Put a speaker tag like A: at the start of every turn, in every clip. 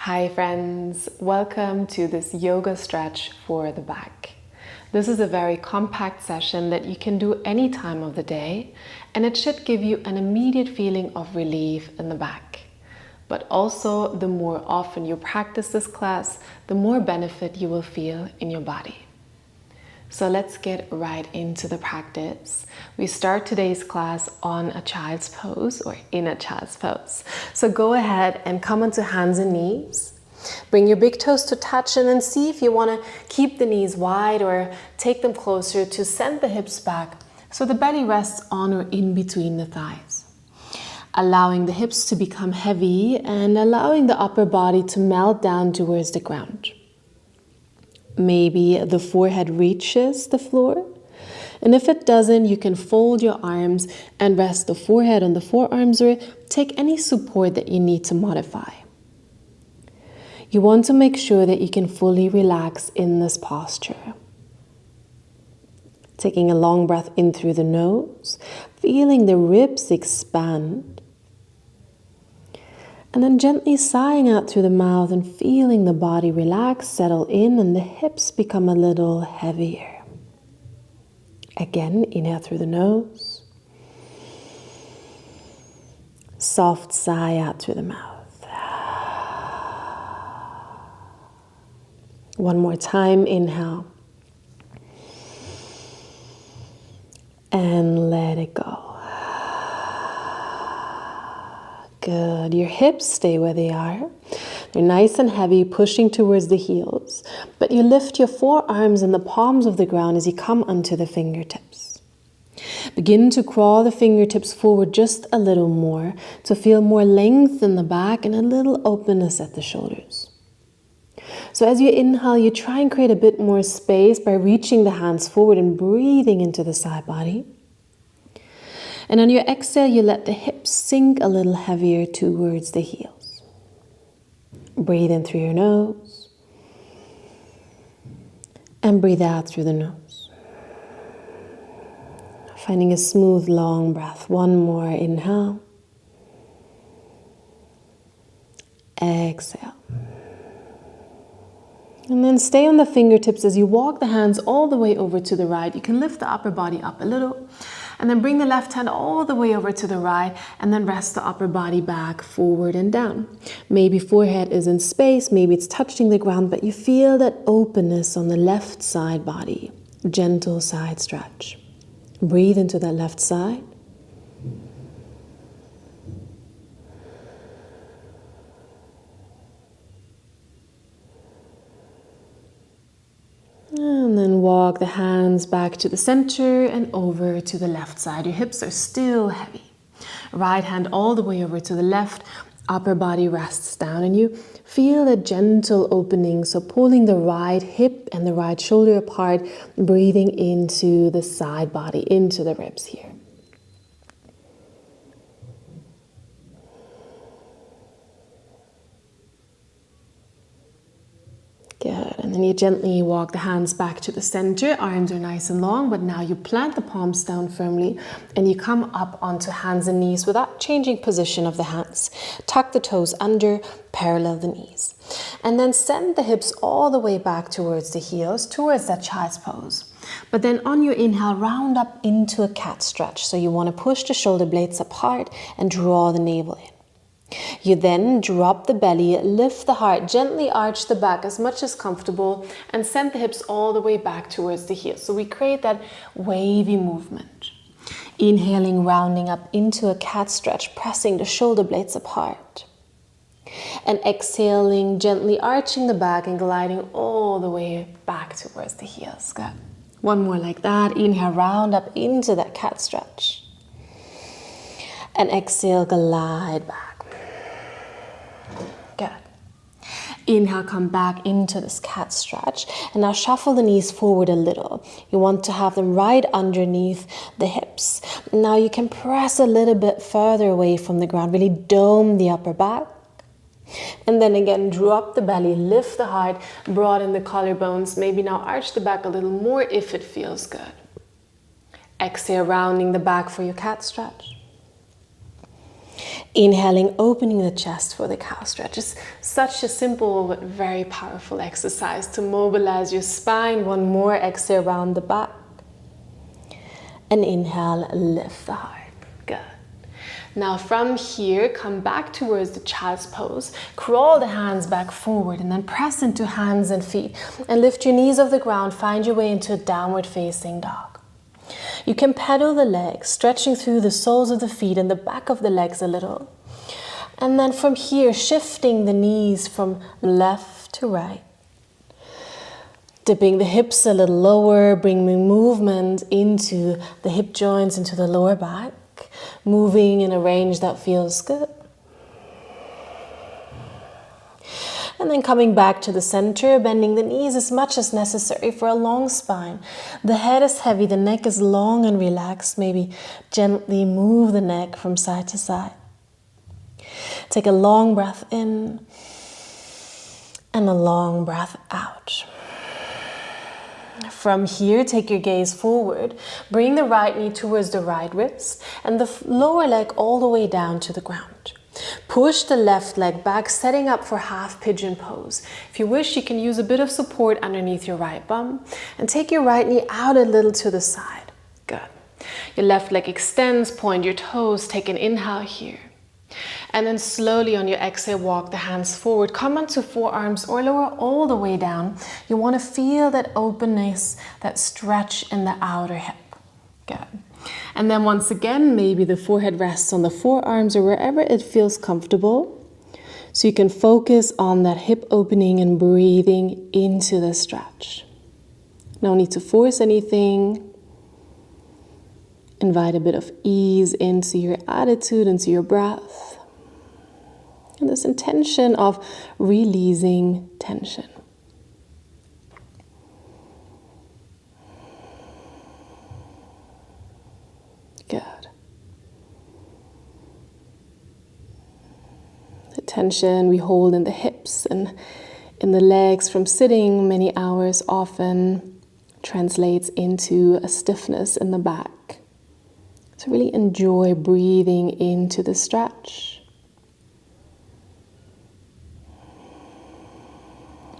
A: Hi friends, welcome to this yoga stretch for the back. This is a very compact session that you can do any time of the day, and it should give you an immediate feeling of relief in the back. But also, the more often you practice this class, the more benefit you will feel in your body. So let's get right into the practice. We start today's class on a child's pose or in a child's pose. So go ahead and come onto hands and knees. Bring your big toes to touch and then see if you want to keep the knees wide or take them closer to send the hips back so the belly rests on or in between the thighs. Allowing the hips to become heavy and allowing the upper body to melt down towards the ground. Maybe the forehead reaches the floor. And if it doesn't, you can fold your arms and rest the forehead on the forearms or take any support that you need to modify. You want to make sure that you can fully relax in this posture. Taking a long breath in through the nose, feeling the ribs expand. And then gently sighing out through the mouth and feeling the body relax, settle in, and the hips become a little heavier. Again, inhale through the nose. Soft sigh out through the mouth. One more time, inhale. And let it go. Good. Your hips stay where they are. They're nice and heavy, pushing towards the heels. But you lift your forearms and the palms of the ground as you come onto the fingertips. Begin to crawl the fingertips forward just a little more to feel more length in the back and a little openness at the shoulders. So as you inhale, you try and create a bit more space by reaching the hands forward and breathing into the side body. And on your exhale, you let the hips sink a little heavier towards the heels. Breathe in through your nose. And breathe out through the nose. Finding a smooth, long breath. One more inhale. Exhale. And then stay on the fingertips as you walk the hands all the way over to the right. You can lift the upper body up a little. And then bring the left hand all the way over to the right and then rest the upper body back, forward and down. Maybe forehead is in space, maybe it's touching the ground, but you feel that openness on the left side body. Gentle side stretch. Breathe into that left side. And then walk the hands back to the center and over to the left side. Your hips are still heavy. Right hand all the way over to the left. Upper body rests down and you feel a gentle opening. So pulling the right hip and the right shoulder apart, breathing into the side body, into the ribs here. Good. And then you gently walk the hands back to the center. Arms are nice and long, but now you plant the palms down firmly and you come up onto hands and knees without changing position of the hands. Tuck the toes under, parallel the knees. And then send the hips all the way back towards the heels, towards that child's pose. But then on your inhale, round up into a cat stretch. So you want to push the shoulder blades apart and draw the navel in. You then drop the belly, lift the heart, gently arch the back as much as comfortable and send the hips all the way back towards the heels. So we create that wavy movement. Inhaling, rounding up into a cat stretch, pressing the shoulder blades apart. And exhaling, gently arching the back and gliding all the way back towards the heels. Good. One more like that. Inhale, round up into that cat stretch. And exhale, glide back. Good. Inhale, come back into this cat stretch. And now shuffle the knees forward a little. You want to have them right underneath the hips. Now you can press a little bit further away from the ground. Really dome the upper back. And then again, drop the belly, lift the heart, broaden the collarbones. Maybe now arch the back a little more if it feels good. Exhale, rounding the back for your cat stretch. Inhaling, opening the chest for the cow stretch. It's such a simple but very powerful exercise to mobilize your spine. One more, exhale, round the back. And inhale, lift the heart. Good. Now from here, come back towards the child's pose. Crawl the hands back forward and then press into hands and feet. And lift your knees off the ground. Find your way into a downward facing dog. You can pedal the legs, stretching through the soles of the feet and the back of the legs a little. And then from here, shifting the knees from left to right. Dipping the hips a little lower, bringing movement into the hip joints, into the lower back. Moving in a range that feels good. And then coming back to the center, bending the knees as much as necessary for a long spine. The head is heavy, the neck is long and relaxed. Maybe gently move the neck from side to side. Take a long breath in and a long breath out. From here, take your gaze forward. Bring the right knee towards the right wrist and the lower leg all the way down to the ground. Push the left leg back, setting up for half pigeon pose. If you wish, you can use a bit of support underneath your right bum and take your right knee out a little to the side. Good. Your left leg extends, point your toes, take an inhale here. And then slowly on your exhale, walk the hands forward. Come onto forearms or lower all the way down. You want to feel that openness, that stretch in the outer hip. Good. And then once again, maybe the forehead rests on the forearms or wherever it feels comfortable. So you can focus on that hip opening and breathing into the stretch. No need to force anything. Invite a bit of ease into your attitude, into your breath. And this intention of releasing tension. Good. The tension we hold in the hips and in the legs from sitting many hours often translates into a stiffness in the back. So really enjoy breathing into the stretch.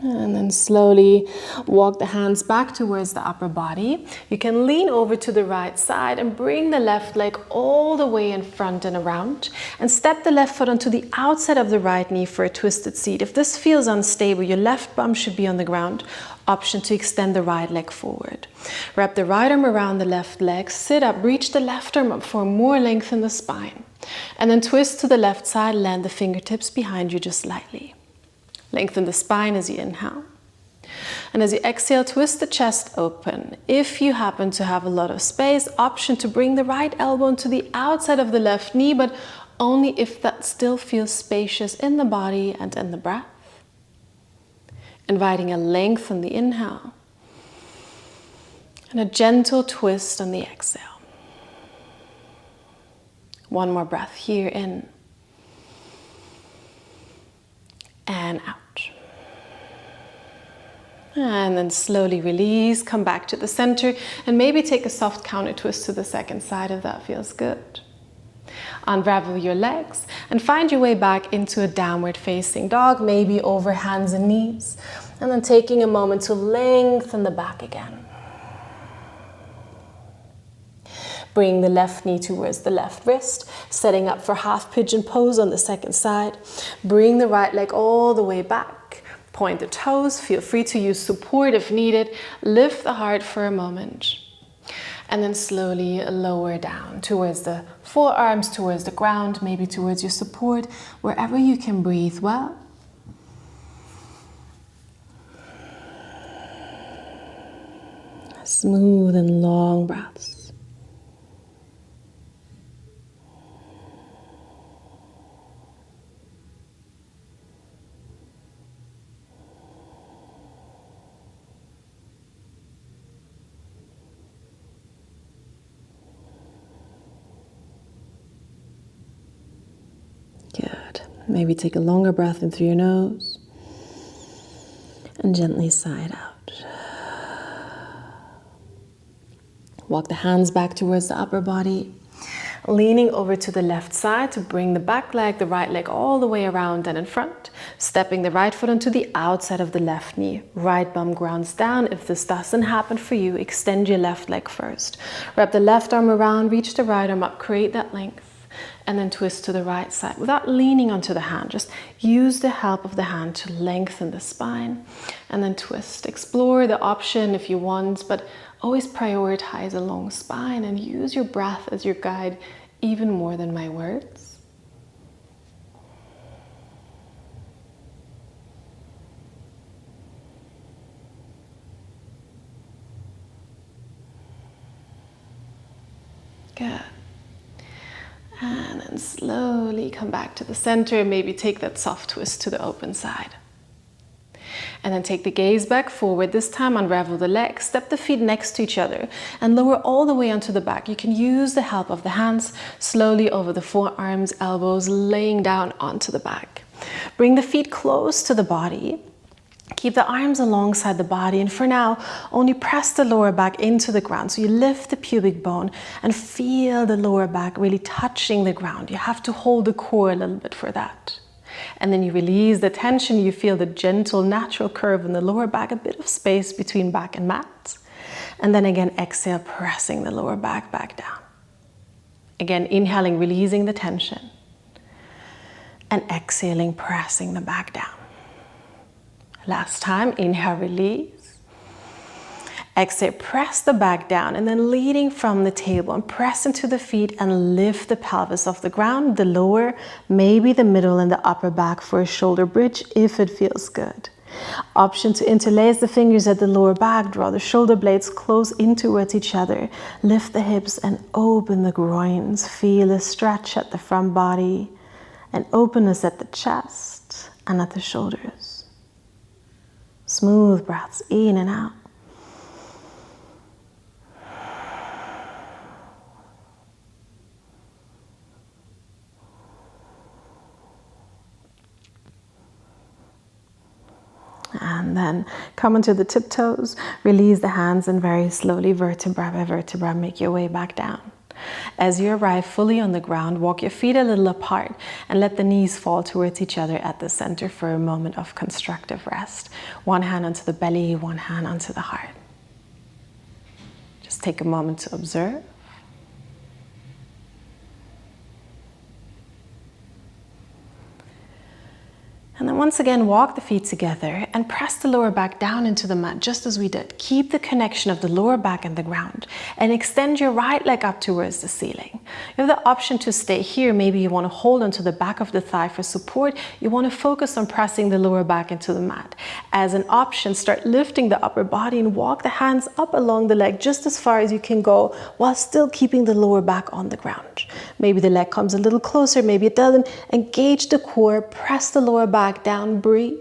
A: And then slowly walk the hands back towards the upper body. You can lean over to the right side and bring the left leg all the way in front and around. And step the left foot onto the outside of the right knee for a twisted seat. If this feels unstable, your left bum should be on the ground. Option to extend the right leg forward. Wrap the right arm around the left leg. Sit up, reach the left arm up for more length in the spine. And then twist to the left side, land the fingertips behind you just lightly. Lengthen the spine as you inhale. And as you exhale, twist the chest open. If you happen to have a lot of space, option to bring the right elbow to the outside of the left knee, but only if that still feels spacious in the body and in the breath. Inviting a length on the inhale. And a gentle twist on the exhale. One more breath here in. And out. And then slowly release, come back to the center, and maybe take a soft counter twist to the second side if that feels good. Unravel your legs and find your way back into a downward facing dog, maybe over hands and knees. And then taking a moment to lengthen the back again. Bring the left knee towards the left wrist, setting up for half pigeon pose on the second side. Bring the right leg all the way back. Point the toes. Feel free to use support if needed. Lift the heart for a moment. And then slowly lower down towards the forearms, towards the ground, maybe towards your support, wherever you can breathe well. Smooth and long breaths. Good. Maybe take a longer breath in through your nose and gently sigh it out. Walk the hands back towards the upper body. Leaning over to the left side to bring the back leg, the right leg all the way around and in front. Stepping the right foot onto the outside of the left knee. Right bum grounds down. If this doesn't happen for you, extend your left leg first. Wrap the left arm around, reach the right arm up, create that length. And then twist to the right side without leaning onto the hand. Just use the help of the hand to lengthen the spine. And then twist. Explore the option if you want, but always prioritize a long spine and use your breath as your guide even more than my words. Good. And then slowly come back to the center. Maybe take that soft twist to the open side. And then take the gaze back forward. This time unravel the legs, step the feet next to each other and lower all the way onto the back. You can use the help of the hands slowly over the forearms, elbows, laying down onto the back. Bring the feet close to the body. Keep the arms alongside the body, and for now, only press the lower back into the ground. So you lift the pubic bone and feel the lower back really touching the ground. You have to hold the core a little bit for that. And then you release the tension. You feel the gentle, natural curve in the lower back, a bit of space between back and mat. And then again, exhale, pressing the lower back down. Again, inhaling, releasing the tension. And exhaling, pressing the back down. Last time, inhale, release. Exhale, press the back down, and then leading from the table and press into the feet and lift the pelvis off the ground, the lower, maybe the middle and the upper back for a shoulder bridge if it feels good. Option to interlace the fingers at the lower back, draw the shoulder blades close in towards each other, lift the hips and open the groins, feel a stretch at the front body and openness at the chest and at the shoulders. Smooth breaths in and out. And then come onto the tiptoes, release the hands and very slowly, vertebra by vertebra, make your way back down. As you arrive fully on the ground, walk your feet a little apart and let the knees fall towards each other at the center for a moment of constructive rest. One hand onto the belly, one hand onto the heart. Just take a moment to observe. And then once again, walk the feet together and press the lower back down into the mat, just as we did. Keep the connection of the lower back and the ground and extend your right leg up towards the ceiling. You have the option to stay here. Maybe you want to hold onto the back of the thigh for support. You want to focus on pressing the lower back into the mat. As an option, start lifting the upper body and walk the hands up along the leg just as far as you can go while still keeping the lower back on the ground. Maybe the leg comes a little closer, maybe it doesn't. Engage the core, press the lower back down, breathe.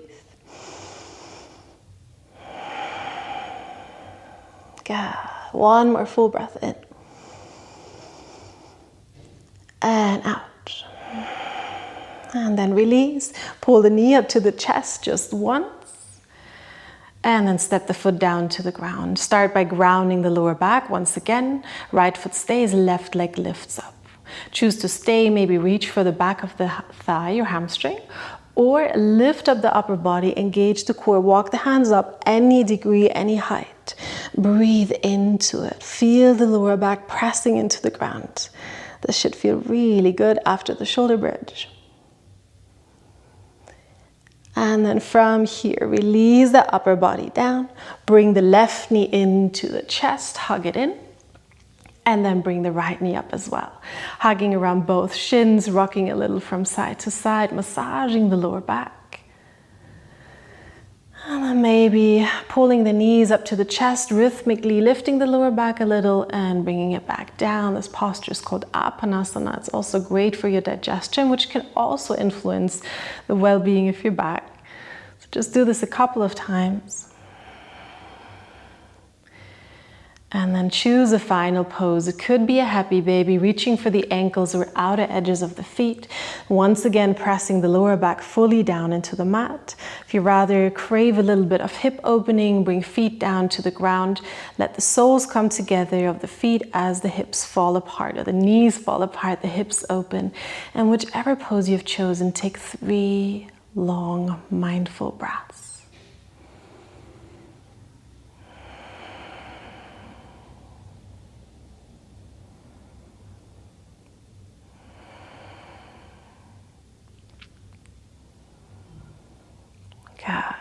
A: Good. One more full breath in. And out. And then release. Pull the knee up to the chest just once. And then step the foot down to the ground. Start by grounding the lower back once again. Right foot stays, left leg lifts up. Choose to stay, maybe reach for the back of the thigh or hamstring. Or lift up the upper body, engage the core, walk the hands up any degree, any height. Breathe into it. Feel the lower back pressing into the ground. This should feel really good after the shoulder bridge. And then from here, release the upper body down. Bring the left knee into the chest, hug it in. And then bring the right knee up as well. Hugging around both shins, rocking a little from side to side, massaging the lower back. And then maybe pulling the knees up to the chest, rhythmically lifting the lower back a little and bringing it back down. This posture is called Apanasana. It's also great for your digestion, which can also influence the well-being of your back. So just do this a couple of times. And then choose a final pose. It could be a happy baby, reaching for the ankles or outer edges of the feet. Once again, pressing the lower back fully down into the mat. If you rather crave a little bit of hip opening, bring feet down to the ground. Let the soles come together of the feet as the hips fall apart, or the knees fall apart, the hips open. And whichever pose you've chosen, take 3 long, mindful breaths. Good.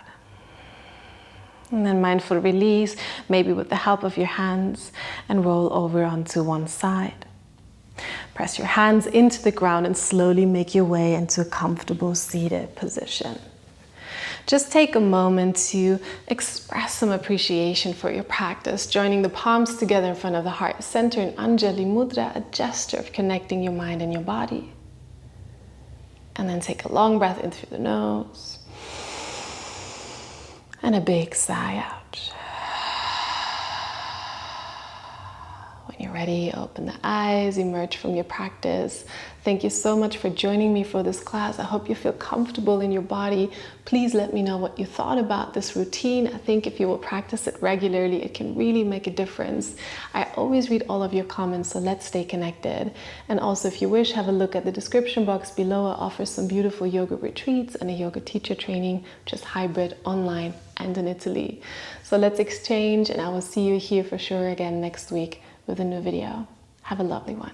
A: And then mindful release, maybe with the help of your hands, and roll over onto one side. Press your hands into the ground and slowly make your way into a comfortable seated position. Just take a moment to express some appreciation for your practice, joining the palms together in front of the heart center in Anjali Mudra, a gesture of connecting your mind and your body. And then take a long breath in through the nose. And a big sigh out. When you're ready, open the eyes, emerge from your practice. Thank you so much for joining me for this class. I hope you feel comfortable in your body. Please let me know what you thought about this routine. I think if you will practice it regularly, it can really make a difference. I always read all of your comments, so let's stay connected. And also, if you wish, have a look at the description box below. I offer some beautiful yoga retreats and a yoga teacher training, just hybrid, online, and in Italy. So let's exchange, and I will see you here for sure again next week with a new video. Have a lovely one.